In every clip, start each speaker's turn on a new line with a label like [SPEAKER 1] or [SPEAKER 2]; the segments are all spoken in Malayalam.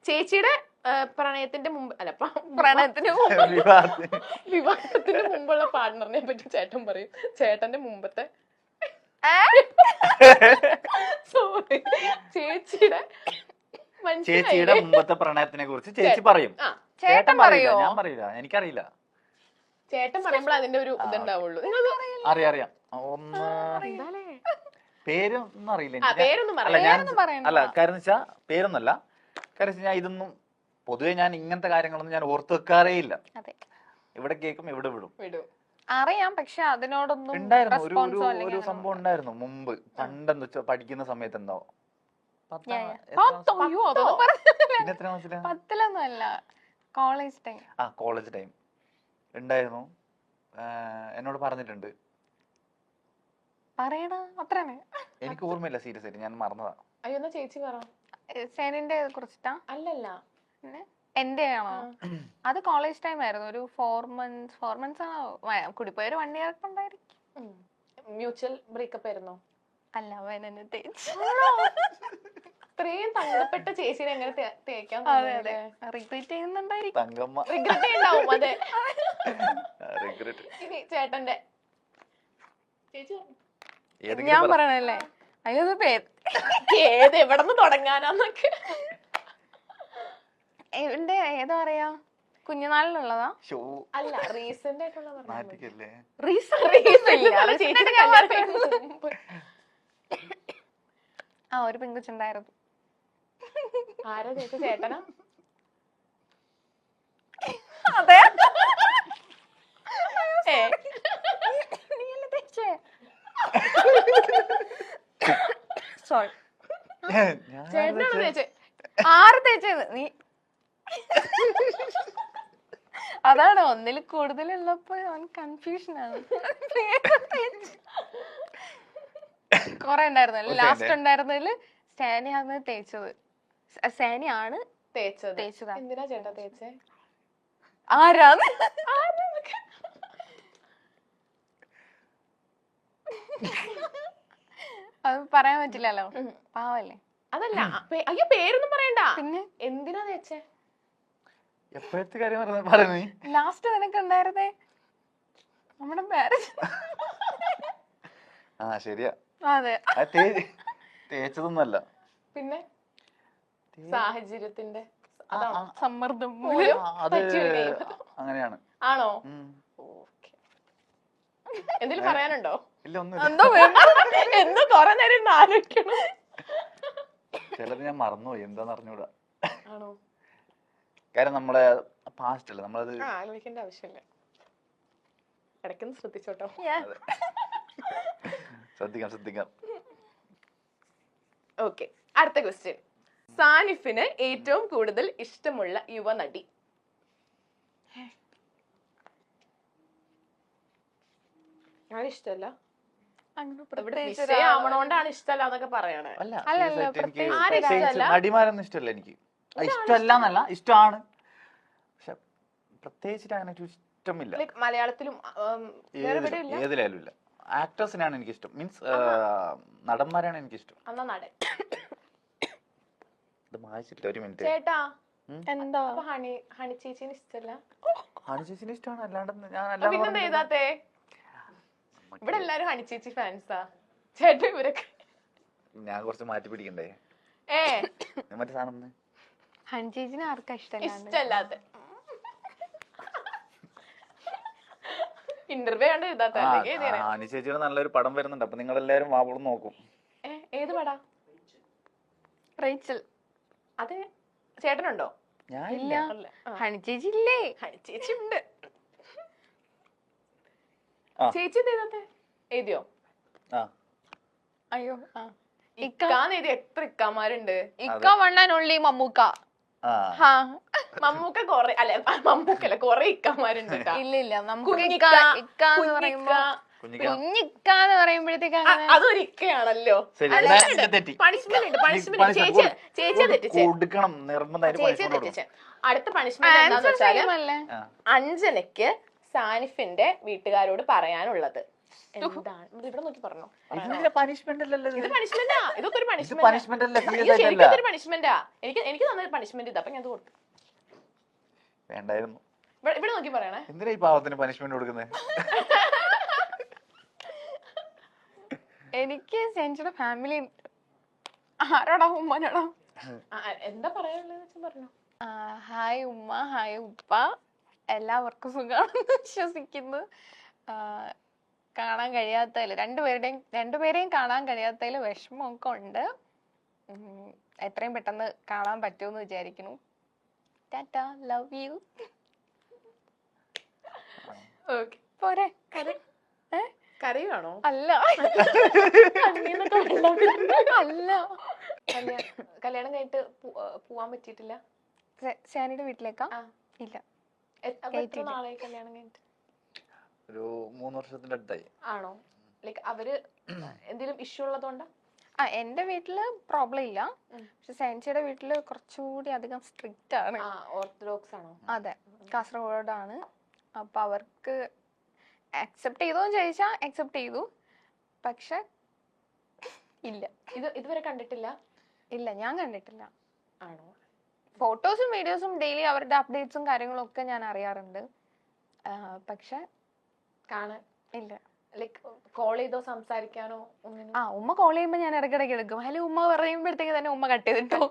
[SPEAKER 1] ചേച്ചിയുടെ പ്രണയത്തിന്റെ മുമ്പ് അല്ല പ്രണയത്തിന് മുമ്പ് വിവാഹത്തിന് മുമ്പുള്ള പാർട്ണറിനെ പറ്റി ചേട്ടൻ പറയും. ചേട്ടന്റെ മുമ്പത്തെ സോറി
[SPEAKER 2] ചേച്ചിയുടെ മുമ്പത്തെ പ്രണയത്തിനെ കുറിച്ച് ചേച്ചി പറയും. ചേട്ടൻ പറയോ? ഞാൻ പറയില്ല, എനിക്കറിയില്ല.
[SPEAKER 1] ചേട്ടൻ പറയുമ്പോൾ അതിന്റെ ഒരു ഇതുണ്ടാവുള്ളൂ.
[SPEAKER 2] അറിയാം. ഒന്ന് പേരൊന്നും അറിയില്ല. അല്ല കാര്യം വെച്ചാ പേരൊന്നല്ല, കാര്യം ഞാൻ ഇതൊന്നും പൊതുവെ ഞാൻ ഇങ്ങനത്തെ കാര്യങ്ങളൊന്നും ഞാൻ ഓർത്ത് വെക്കാറേ ഇല്ല. ഇവിടെ കേൾക്കും ഇവിടെ വിടും.
[SPEAKER 3] അറിയാം, പക്ഷെ അതിനോടൊന്നും
[SPEAKER 2] ഉണ്ടായിരുന്നു ഒരു സംഭവം ഉണ്ടായിരുന്നു മുമ്പ് പണ്ടെന്ന് വെച്ചാ പഠിക്കുന്ന സമയത്ത്. എന്തോ
[SPEAKER 3] 10ലൊന്നും അല്ല, കോളേജ് ടൈം.
[SPEAKER 2] കോളേജ് ടൈം ഉണ്ടായിരുന്നു. എന്നോട് പറഞ്ഞിട്ടുണ്ട്.
[SPEAKER 3] പറയണ അത്രയാണ്.
[SPEAKER 2] എനിക്ക് ഓർമ്മയില്ല, സീരിയസ് ആയിട്ട് ഞാൻ മറന്നതാ.
[SPEAKER 1] അയ്യോ ചേച്ചി പറ.
[SPEAKER 3] സേനിന്റെ കുറിച്ചിട്ടാ?
[SPEAKER 1] അല്ലല്ല,
[SPEAKER 3] എന്റെ ആണോ? അത് കോളേജ് ടൈം ആയിരുന്നു. ഒരു 4 months ആണോ കൂടിപ്പോയി, ഒരു 1 year ഉണ്ടായിരിക്കും.
[SPEAKER 1] മ്യൂച്വൽ ബ്രേക്കപ്പ് ആയിരുന്നോ?
[SPEAKER 3] അല്ല, അവൻ എന്നെ തേച്ചു.
[SPEAKER 1] ഇത്രയും തങ്കപ്പെട്ട ചേച്ചിനെ എങ്ങനെ തേക്കാൻ?
[SPEAKER 3] റിഗ്രറ്റ് ചെയ്യുന്നുണ്ടായിരിക്കും.
[SPEAKER 1] റിഗ്രറ്റ് ഉണ്ടാവും. അതെ, ഇനി ചേട്ടന്റെ ചേച്ചി
[SPEAKER 3] ഞാൻ പറയണല്ലേ. അയ്യോ,
[SPEAKER 1] ഏത് എവിടെ നിന്ന് തുടങ്ങാനാന്നൊക്കെ.
[SPEAKER 3] എന്റെ ഏതാ പറയാ, കുഞ്ഞുനാളിലുള്ളതാ?
[SPEAKER 1] അല്ല, റീസെന്റ് ആയിട്ടുള്ള
[SPEAKER 3] ഒരു പെൺകുച്ചുണ്ടായിരുന്നു.
[SPEAKER 1] ആരാ ചേച്ചി? ചേട്ടനാ?
[SPEAKER 3] അതെ. സോറി,
[SPEAKER 1] ചേട്ടനാണോ ചേച്ചി?
[SPEAKER 3] ആറ് തേച്ചത് നീ? അതാണ്, ഒന്നിൽ കൂടുതലുള്ളപ്പോ അവൻ കൺഫ്യൂഷനാണ്. കൊറേ ഉണ്ടായിരുന്നു. ലാസ്റ്റ് ഉണ്ടായിരുന്നതില് സാനിയാണ് തേച്ചത്. സാനിയാണ് തേച്ചതാ.
[SPEAKER 1] എന്തിനാ ചേട്ടാ തേച്ചേ?
[SPEAKER 3] ആരാന്ന് അത് പറയാൻ പറ്റില്ലല്ലോ, പാവല്ലേ.
[SPEAKER 1] അതല്ല, അയ്യോ പേരൊന്നും പറയണ്ട.
[SPEAKER 3] പിന്നെ
[SPEAKER 1] എന്തിനാ തേച്ചേ?
[SPEAKER 2] എപ്പോഴത്തെ കാര്യം പറഞ്ഞേ?
[SPEAKER 3] ലാസ്റ്റ് നിനക്ക് ഉണ്ടായിരുന്നേ നമ്മുടെ മാരേജ്.
[SPEAKER 2] ശരിയാ.
[SPEAKER 3] അതെ,
[SPEAKER 2] തേച്ചതൊന്നുമല്ല,
[SPEAKER 1] പിന്നെ സാഹചര്യത്തിന്റെ
[SPEAKER 3] സമ്മർദ്ദം.
[SPEAKER 2] അത് അങ്ങനെയാണ്.
[SPEAKER 1] ആണോ? എന്തെങ്കിലും പറയാനുണ്ടോ?
[SPEAKER 2] ഇല്ല, ഒന്നും.
[SPEAKER 1] എന്തോ കൊറേ നേരം ആലോചിക്കണം.
[SPEAKER 2] ചിലത് ഞാൻ മറന്നുപോയി, എന്താന്ന് അറിഞ്ഞൂടാ.
[SPEAKER 1] ആണോ?
[SPEAKER 2] കാര്യം നമ്മളെ പാസ്റ്റ് അല്ലേ, നമ്മളത്
[SPEAKER 1] ആലോചിക്കേണ്ട ആവശ്യമില്ല. ഇടയ്ക്കൊന്ന് ശ്രദ്ധിച്ചോട്ടോ.
[SPEAKER 2] ശ്രദ്ധിക്കാം.
[SPEAKER 1] ഓക്കെ, അടുത്ത ക്വസ്റ്റ്യൻ. സാനിഫിന് ഏറ്റവും കൂടുതൽ ഇഷ്ടമുള്ള യുവനടി? ഇഷ്ടല്ല, ആവണോണ്ടാണ് ഇഷ്ടല്ല എന്നൊക്കെ പറയണേ.
[SPEAKER 2] നടിമാരൊന്നും ഇഷ്ടമല്ല എനിക്ക്. ഇഷ്ടമല്ല എന്നല്ല, ഇഷ്ടമാണ്, പക്ഷെ പ്രത്യേകിച്ചിട്ട് അങ്ങനെ ഇഷ്ടമില്ല.
[SPEAKER 1] മലയാളത്തിലും
[SPEAKER 2] ഏതിലായാലും ഇല്ല. ആക്ടേഴ്സിനാണ് എനിക്ക് ഇഷ്ടം, മീൻസ് നടന്മാരാണ് എനിക്ക് ഇഷ്ടം.
[SPEAKER 1] എന്നാ നടൻ.
[SPEAKER 2] ഇത് വായിച്ചിട്ട് ഒരു മിനിറ്റ്.
[SPEAKER 1] ചേട്ടാ, എന്താ ഹണി ചേച്ചിന് ഇഷ്ടല്ല?
[SPEAKER 2] ഹണി ചേച്ചിന് ഇഷ്ടമാണ്, അല്ലാണ്ട്
[SPEAKER 1] പിന്നെന്താ എഴുതാത്തേ? ഇവിടെ എല്ലാരും ഹണി ചേച്ചി ഫാൻസാ. ചേട്ടാ ഇവരൊക്കെ
[SPEAKER 2] ഞാൻ കുറച്ച് മാറ്റി പിടിക്കണ്ടേ? മറ്റേ സാധനം
[SPEAKER 3] ഹണി ചേച്ചിന് ആർക്കാ
[SPEAKER 1] ഇഷ്ടല്ലാത്ത? ഇന്റർവ്യൂ കണ്ട് എഴുതാത്ത?
[SPEAKER 2] ഹണി ചേച്ചിയുടെ നല്ലൊരു പടം വരുന്നുണ്ട്, അപ്പൊ നിങ്ങൾ എല്ലാരും വാവോളം നോക്കും.
[SPEAKER 1] ഏത് പടാ?
[SPEAKER 3] റേച്ചൽ.
[SPEAKER 1] അത് ചേട്ടനുണ്ടോ?
[SPEAKER 3] ഹണി ചേച്ചി ഇല്ലേ?
[SPEAKER 1] ഹണി ചേച്ചി ഉണ്ട്. ചേച്ചി എഴുതിയോ?
[SPEAKER 3] അയ്യോ,
[SPEAKER 1] ഇക്കാന്ന് എഴുതി. എത്ര ഇക്കാമാരുണ്ട്?
[SPEAKER 3] ഇക്ക വണ്ണാനുള്ളി മമ്മൂക്ക.
[SPEAKER 1] മമ്മൂക്ക കൊറേ, അല്ലെ മമ്മൂക്കല്ല, കൊറേ ഇക്കമാരുണ്ട്.
[SPEAKER 3] ഇല്ല, കുഞ്ഞിക്കാന്ന് പറയുമ്പോഴത്തേക്ക്
[SPEAKER 1] അതൊരു ഇക്കയാണല്ലോ. പണിഷ്മെന്റ് ചേച്ചിയെ തെറ്റിച്ചേ. അടുത്ത പണിഷ്മെന്റ് എന്താന്ന് വെച്ചാല് അഞ്ജനയ്ക്ക് സാനിഫിന്റെ വീട്ടുകാരോട് പറയാനുള്ളത്. എന്താണ് ഇത് ഇവിടെ നോക്കി പറഞ്ഞോ?
[SPEAKER 2] പണിഷ്മെന്റ് അല്ലല്ലോ
[SPEAKER 1] ഇത് പണിഷ്മെന്റാ, ഇതൊക്കെ ഒരു
[SPEAKER 2] പണിഷ്മെന്റ് അല്ല,
[SPEAKER 1] ശരിക്കും ഒരു പണിഷ്മെന്റാ. എനിക്ക് തന്നെ പണിഷ്മെന്റ് ഇത്, അപ്പൊ ഞാൻ അത് കൊടുത്തു.
[SPEAKER 2] വേണ്ടായിരുന്നു.
[SPEAKER 1] ഇവിടെ നോക്കി പറയണേ.
[SPEAKER 2] എന്തിനാ ഈ പാവത്തിന് പണിഷ്മെന്റ് കൊടുക്കുന്നത്?
[SPEAKER 3] എനിക്ക് സെഞ്ചുടെ ഫാമിലി ആരോടാ, ഉമ്മനോടാ?
[SPEAKER 1] എന്താ പറയാനുള്ളത് പറഞ്ഞു.
[SPEAKER 3] ഹായ് ഉമ്മ, ഹായ് ഉപ്പ, എല്ലാവർക്കും സുഖമാണെന്ന് വിശ്വസിക്കുന്നു. കാണാൻ കഴിയാത്തതിൽ രണ്ടുപേരെയും കാണാൻ കഴിയാത്തതിൽ വിഷമമൊക്കെ ഉണ്ട്. എത്രയും പെട്ടെന്ന് കാണാൻ പറ്റുമെന്ന് വിചാരിക്കുന്നു. Tata, love you. പോരെ?
[SPEAKER 1] കരയുവാണോ?
[SPEAKER 3] അല്ല അല്ല,
[SPEAKER 1] കല്യാണം കഴിഞ്ഞിട്ട് പോവാൻ പറ്റിയിട്ടില്ല.
[SPEAKER 3] ഷാനിയുടെ വീട്ടിലേക്കാ? ഇല്ല.
[SPEAKER 1] എത്ര നാളായി കല്യാണം കഴിഞ്ഞിട്ട്?
[SPEAKER 2] ഒരു 3 വർഷത്തിന്റെ അടുത്തായി.
[SPEAKER 1] ആണോ? ലൈക്ക് അവര് എന്തെങ്കിലും ഇഷ്യൂ ഉള്ളതുകൊണ്ടാ?
[SPEAKER 3] എന്റെ വീട്ടില് പ്രോബ്ലം ഇല്ല, പക്ഷെ സെൻസിയുടെ വീട്ടില് കുറച്ചുകൂടി അധികം സ്ട്രിക്റ്റ് ആണ്.
[SPEAKER 1] ഓർത്തഡോക്സ് ആണോ?
[SPEAKER 3] അതെ, കാസർഗോഡാണ്. അപ്പൊ അവർക്ക് അക്സെപ്റ്റ് ചെയ്തോന്ന് ചോദിച്ചാ അക്സെപ്റ്റ് ചെയ്തു, പക്ഷെ ഇല്ല.
[SPEAKER 1] ഇതുവരെ കണ്ടിട്ടില്ല?
[SPEAKER 3] ഇല്ല, ഞാൻ കണ്ടിട്ടില്ല.
[SPEAKER 1] ആണോ?
[SPEAKER 3] ഫോട്ടോസും വീഡിയോസും ഡെയിലി അവരുടെ അപ്ഡേറ്റ്സും കാര്യങ്ങളും ഒക്കെ ഞാൻ അറിയാറുണ്ട്, പക്ഷെ
[SPEAKER 2] കാണാൻ
[SPEAKER 3] ഇല്ല.
[SPEAKER 1] ലൈക്ക് കോൾ ചെയ്തോ സംസാരിക്കാനോ ഒന്നിനും?
[SPEAKER 3] ഉമ്മ കോൾ ചെയ്യുമ്പോ ഞാൻ ഇടയ്ക്കിടയ്ക്ക് എടുക്കും. ഹലോ ഉമ്മ പറയുമ്പോഴത്തേക്ക് തന്നെ ഉമ്മ കട്ട് ചെയ്തിട്ടോ.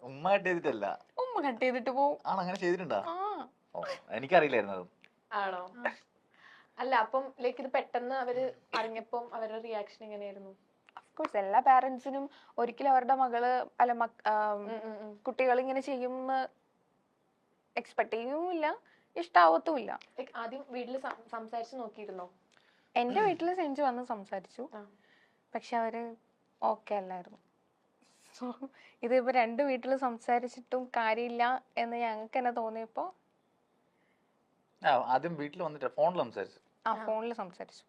[SPEAKER 2] ഉമ്മ കട്ട് ചെയ്തിട്ടല്ല,
[SPEAKER 3] ഉമ്മ കട്ട് ചെയ്തിട്ട് പോവും.
[SPEAKER 2] അങ്ങനെ ചെയ്തിട്ടുണ്ടോ? എനിക്കറിയില്ലായിരുന്നു.
[SPEAKER 1] ആണോ? അല്ല, അപ്പം ലൈക്ക് ഇത് പെട്ടെന്ന് അവര് അറിഞ്ഞപ്പം അവരുടെ റിയാക്ഷൻ എങ്ങനെയായിരുന്നു?
[SPEAKER 3] അഫ്കോഴ്സ് എല്ലാ പാരന്റ്സിനും ഒരിക്കലും അവരുടെ മകള് അല്ല കുട്ടികൾ ഇങ്ങനെ ചെയ്യുമെന്ന് എക്സ്പെക്ട് ചെയ്യുമില്ല, ഇഷ്ടാവത്തുമില്ല.
[SPEAKER 1] ആദ്യം വീട്ടില് സംസാരിച്ചു നോക്കിയിരുന്നോ?
[SPEAKER 3] എന്റെ വീട്ടില് സെഞ്ചു വന്ന് സംസാരിച്ചു, പക്ഷെ അവര് ഓക്കെ അല്ലായിരുന്നു. സോ ഇതിപ്പോ 2 വീട്ടില് സംസാരിച്ചിട്ടും കാര്യമില്ല എന്ന് ഞങ്ങൾക്ക് തന്നെ തോന്നിയപ്പോ
[SPEAKER 2] ആദ്യം വീട്ടിൽ വന്നിട്ട് ഫോണിൽ സംസാരിച്ചു.
[SPEAKER 3] ഫോണിൽ സംസാരിച്ചു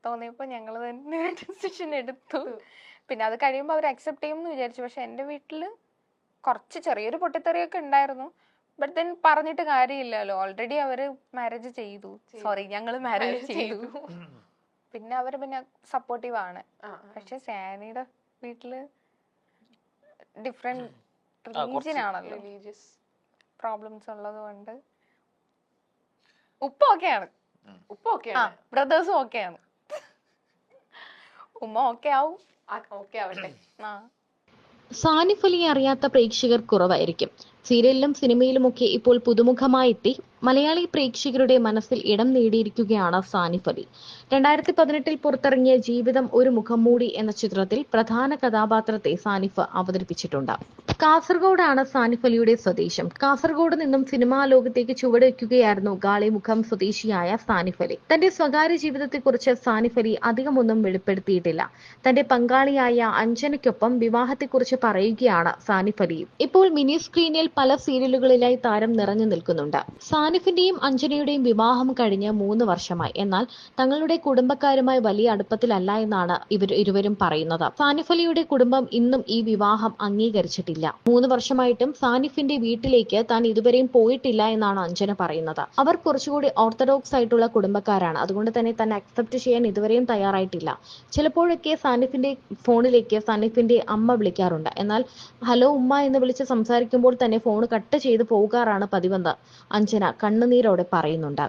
[SPEAKER 3] തോന്നിയപ്പോ ഞങ്ങൾ തന്നെ ഡിസിഷൻ എടുത്തു. പിന്നെ അത് കഴിയുമ്പോൾ അവർ അക്സെപ്റ്റ് ചെയ്യും എന്ന് വിചാരിച്ചു. പക്ഷെ എന്റെ വീട്ടില് കുറച്ച് ചെറിയൊരു പൊട്ടിത്തെറിയൊക്കെ ഉണ്ടായിരുന്നു. ബട്ട് ദെൻ പറഞ്ഞിട്ട് കാര്യമില്ലല്ലോ, ഓൾറെഡി അവര് മാരേജ് ചെയ്തു. സോറി, ഞങ്ങൾ മാരേജ് ചെയ്തു. പിന്നെ അവര് സപ്പോർട്ടീവ് ആണ്. പക്ഷെ സാനിയുടെ വീട്ടില് ഡിഫറെന്റ് റിലീജിയൻ ആണല്ലോ, പ്രോബ്ലംസ് ഉള്ളത് കൊണ്ട്. ഉപ്പ ഓക്കെയാണ്, ബ്രദേഴ്സും ഓക്കെയാണ്. ഉമ്മ ഓക്കെ ആവും.
[SPEAKER 1] ഓക്കെ ആവട്ടെ.
[SPEAKER 4] സാനിഫ് അലിയെ അറിയാത്ത പ്രേക്ഷകർ കുറവായിരിക്കും. സീരിയലിലും സിനിമയിലുമൊക്കെ ഇപ്പോൾ പുതുമുഖമായി എത്തി മലയാളി പ്രേക്ഷകരുടെ മനസ്സിൽ ഇടം നേടിയിരിക്കുകയാണ് സാനിഫ് അലി. 2018 പുറത്തിറങ്ങിയ ജീവിതം ഒരു മുഖംമൂടി എന്ന ചിത്രത്തിൽ പ്രധാന കഥാപാത്രത്തെ സാനിഫ് അവതരിപ്പിച്ചിട്ടുണ്ട്. കാസർഗോഡാണ് സാനിഫ് അലിയുടെ സ്വദേശം. കാസർഗോഡ് നിന്നും സിനിമാ ലോകത്തേക്ക് ചുവടുവെക്കുകയായിരുന്നു ഗാളിമുഖം സ്വദേശിയായ സാനിഫ് അലി. തന്റെ സ്വകാര്യ ജീവിതത്തെക്കുറിച്ച് സാനിഫ് അലി അധികമൊന്നും വെളിപ്പെടുത്തിയിട്ടില്ല. തന്റെ പങ്കാളിയായ അഞ്ജനയ്ക്കൊപ്പം വിവാഹത്തെക്കുറിച്ച് പറയുകയാണ് സാനിഫ് അലി. ഇപ്പോൾ മിനി സ്ക്രീനിൽ പല സീരിയലുകളിലായി താരം നിറഞ്ഞു നിൽക്കുന്നുണ്ട്. സാനിഫിന്റെയും അഞ്ജനയുടെയും വിവാഹം കഴിഞ്ഞ് 3 വർഷമായി. എന്നാൽ തങ്ങളുടെ കുടുംബക്കാരുമായി വലിയ അടുപ്പത്തിലല്ല എന്നാണ് ഇവർ ഇരുവരും പറയുന്നത്. സാനിഫ് അലിയുടെ കുടുംബം ഇന്നും ഈ വിവാഹം അംഗീകരിച്ചിട്ടില്ല. 3 വർഷമായിട്ടും സാനിഫിന്റെ വീട്ടിലേക്ക് താൻ ഇതുവരെയും പോയിട്ടില്ല എന്നാണ് അഞ്ജന പറയുന്നത്. അവർ കുറച്ചുകൂടി ഓർത്തഡോക്സ് ആയിട്ടുള്ള കുടുംബക്കാരാണ്. അതുകൊണ്ട് തന്നെ അക്സെപ്റ്റ് ചെയ്യാൻ ഇതുവരെയും തയ്യാറായിട്ടില്ല. ചിലപ്പോഴൊക്കെ സാനിഫിന്റെ ഫോണിലേക്ക് സാനിഫിന്റെ അമ്മ വിളിക്കാറുണ്ട്. എന്നാൽ ഹലോ ഉമ്മ എന്ന് വിളിച്ച് സംസാരിക്കുമ്പോൾ തന്നെ ഫോൺ കട്ട് ചെയ്ത് പോകാറാണ് പതിവെന്ന് അഞ്ജന കണ്ണുനീരോടെ പറയുന്നുണ്ട്.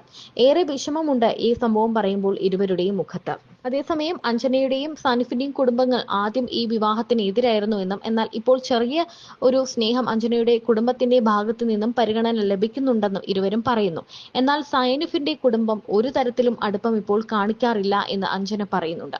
[SPEAKER 4] ഏറെ വിഷമമുണ്ട് ഈ സംഭവം പറയുമ്പോൾ ഇരുവരുടെയും മുഖത്ത്. അതേസമയം അഞ്ജനയുടെയും സാനിഫിന്റെയും കുടുംബങ്ങൾ ആദ്യം ഈ വിവാഹത്തിന് എതിരായിരുന്നു എന്നും എന്നാൽ ഇപ്പോൾ ചെറിയ ഒരു സ്നേഹം അഞ്ജനയുടെ കുടുംബത്തിന്റെ ഭാഗത്തു നിന്നും പരിഗണന ലഭിക്കുന്നുണ്ടെന്നും ഇരുവരും പറയുന്നു. എന്നാൽ സാനിഫിന്റെ കുടുംബം ഒരു തരത്തിലും അടുപ്പം ഇപ്പോൾ കാണിക്കാറില്ല എന്ന് അഞ്ജന പറയുന്നുണ്ട്.